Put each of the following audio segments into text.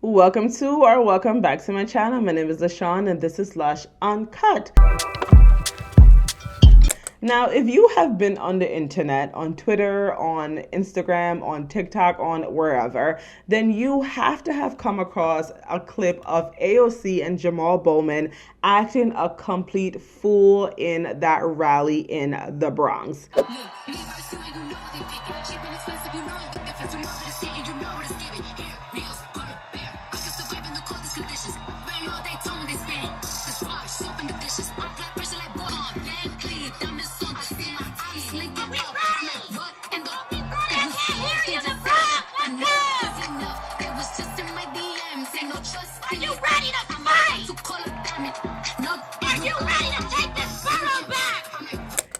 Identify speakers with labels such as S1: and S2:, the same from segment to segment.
S1: Welcome to or welcome back to my channel. My name is LaShawn and this is Lush Uncut. Now, if you have been on the internet, on Twitter, on Instagram, on TikTok, on wherever, then you have to have come across a clip of AOC and Jamal Bowman acting a complete fool in that rally in the Bronx.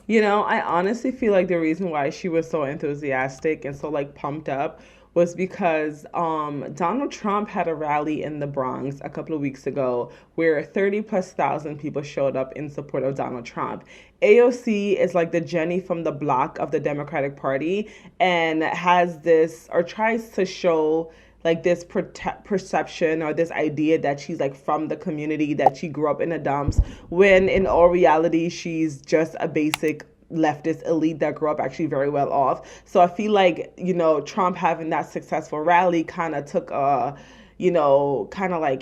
S1: You know, I honestly feel like the reason why she was so enthusiastic and so pumped up was because Donald Trump had a rally in the Bronx a couple of weeks ago where 30,000+ people showed up in support of Donald Trump. AOC is like the Jenny from the block of the Democratic Party and has this, or tries to show this perception or this idea that she's from the community, that she grew up in the dumps, when in all reality she's just a basic leftist elite that grew up actually very well off. So I feel like, Trump having that successful rally kind of took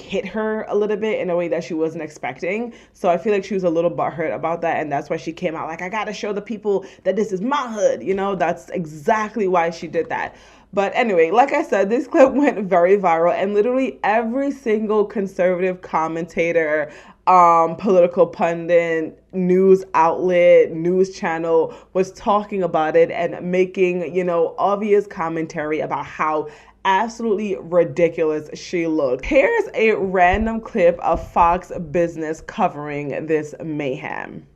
S1: hit her a little bit in a way that she wasn't expecting. So I feel like she was a little butthurt about that, and that's why she came out I gotta show the people that this is my hood. That's exactly why she did that. But anyway, like I said, this clip went very viral, and literally every single conservative commentator, political pundit, news outlet, news channel was talking about it and making, obvious commentary about how absolutely ridiculous she looked. Here's a random clip of Fox Business covering this mayhem.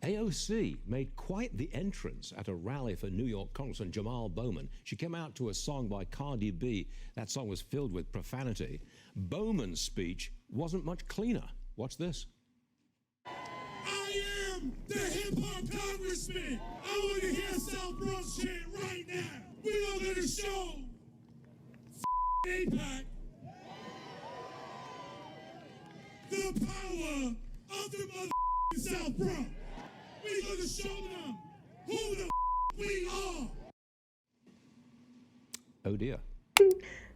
S2: AOC made quite the entrance at a rally for New York Congressman Jamal Bowman. She came out to a song by Cardi B. That song was filled with profanity. Bowman's speech wasn't much cleaner. Watch this.
S3: I am the hip-hop congressman. I want to hear South Bronx chant right now. We are going to show APAC the power of the South Bronx. We're going to show them who the we are.
S2: Oh dear.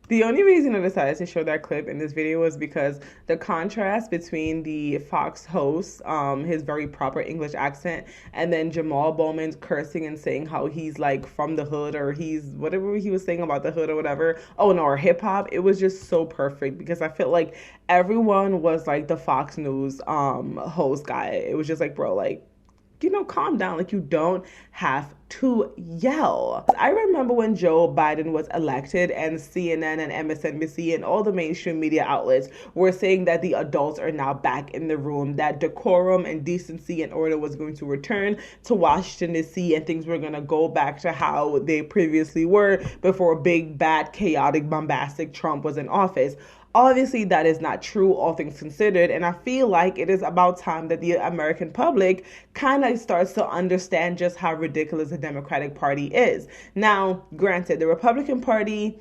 S1: The only reason I decided to show that clip in this video was because the contrast between the Fox host, his very proper English accent, and then Jamal Bowman's cursing and saying how he's from the hood, or he's whatever he was saying about the hood or whatever. Oh no, or hip hop. It was just so perfect because I felt like everyone was the Fox News host guy. It was just bro, calm down. You don't have to yell. I remember when Joe Biden was elected and CNN and MSNBC and all the mainstream media outlets were saying that the adults are now back in the room, that decorum and decency and order was going to return to Washington, D.C., and things were going to go back to how they previously were before big, bad, chaotic, bombastic Trump was in office. Obviously, that is not true, all things considered, and I feel like it is about time that the American public kind of starts to understand just how ridiculous the Democratic Party is. Now, granted, the Republican Party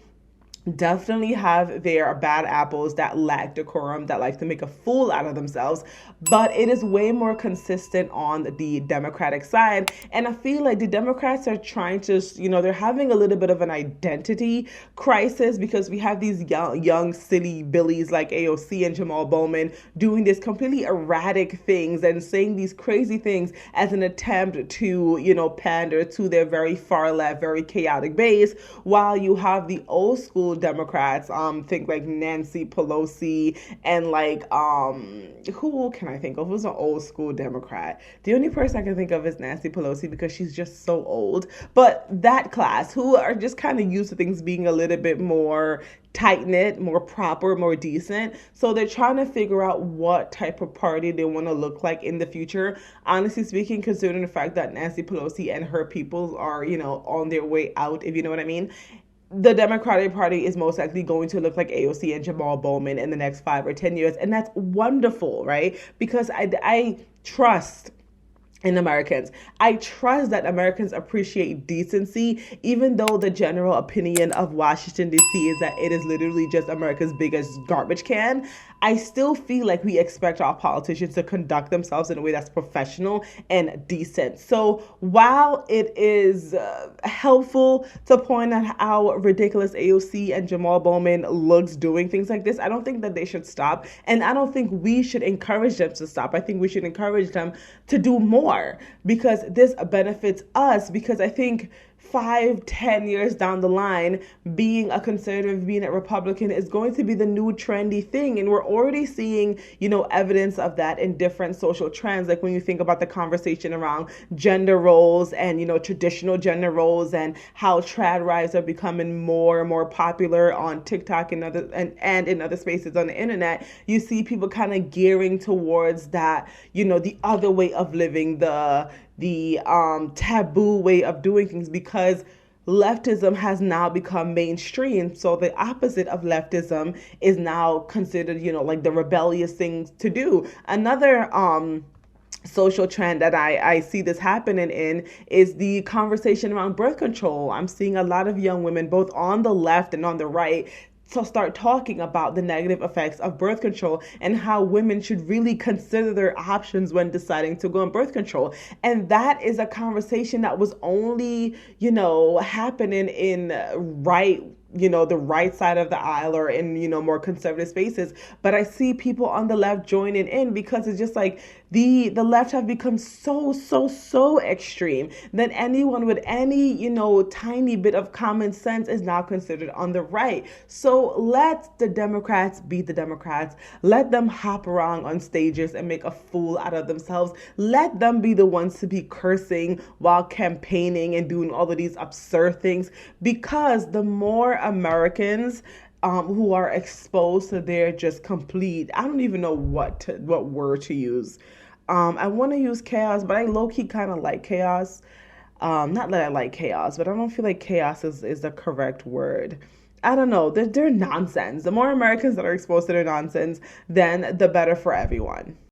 S1: definitely have their bad apples that lack decorum, that like to make a fool out of themselves, but it is way more consistent on the Democratic side. And I feel like the Democrats are trying to, they're having a little bit of an identity crisis because we have these young silly billies like AOC and Jamal Bowman doing this completely erratic things and saying these crazy things as an attempt to, pander to their very far left, very chaotic base, while you have the old school Democrats, think like Nancy Pelosi and who can I think of? Who's an old school Democrat? The only person I can think of is Nancy Pelosi because she's just so old. But that class who are just kind of used to things being a little bit more tight-knit, more proper, more decent. So they're trying to figure out what type of party they want to look like in the future. Honestly speaking, considering the fact that Nancy Pelosi and her people are, on their way out, if you know what I mean. The Democratic Party is most likely going to look like AOC and Jamal Bowman in the next 5 or 10 years. And that's wonderful, right? Because I trust in Americans. I trust that Americans appreciate decency, even though the general opinion of Washington, D.C. is that it is literally just America's biggest garbage can. I still feel like we expect our politicians to conduct themselves in a way that's professional and decent. So while it is helpful to point out how ridiculous AOC and Jamal Bowman looks doing things like this, I don't think that they should stop. And I don't think we should encourage them to stop. I think we should encourage them to do more, because this benefits us. Because I think 5-10 years down the line, being a conservative, being a Republican is going to be the new trendy thing. And we're already seeing, evidence of that in different social trends. Like when you think about the conversation around gender roles and, traditional gender roles, and how trad rights are becoming more and more popular on TikTok and and in other spaces on the internet, you see people kind of gearing towards that, the other way of living, the taboo way of doing things, because leftism has now become mainstream. So the opposite of leftism is now considered, like the rebellious thing to do. Another social trend that I see this happening in is the conversation around birth control. I'm seeing a lot of young women, both on the left and on the right, to start talking about the negative effects of birth control and how women should really consider their options when deciding to go on birth control. And that is a conversation that was only, happening in the right side of the aisle or in, more conservative spaces. But I see people on the left joining in, because it's just like the left have become so extreme that anyone with any, tiny bit of common sense is now considered on the right. So let the Democrats be the Democrats. Let them hop around on stages and make a fool out of themselves. Let them be the ones to be cursing while campaigning and doing all of these absurd things, because the more Americans who are exposed to their just complete, I don't even know what word to use. I want to use chaos, but I low-key kind of like chaos. Not that I like chaos, but I don't feel like chaos is the correct word. I don't know. They're nonsense. The more Americans that are exposed to their nonsense, then the better for everyone.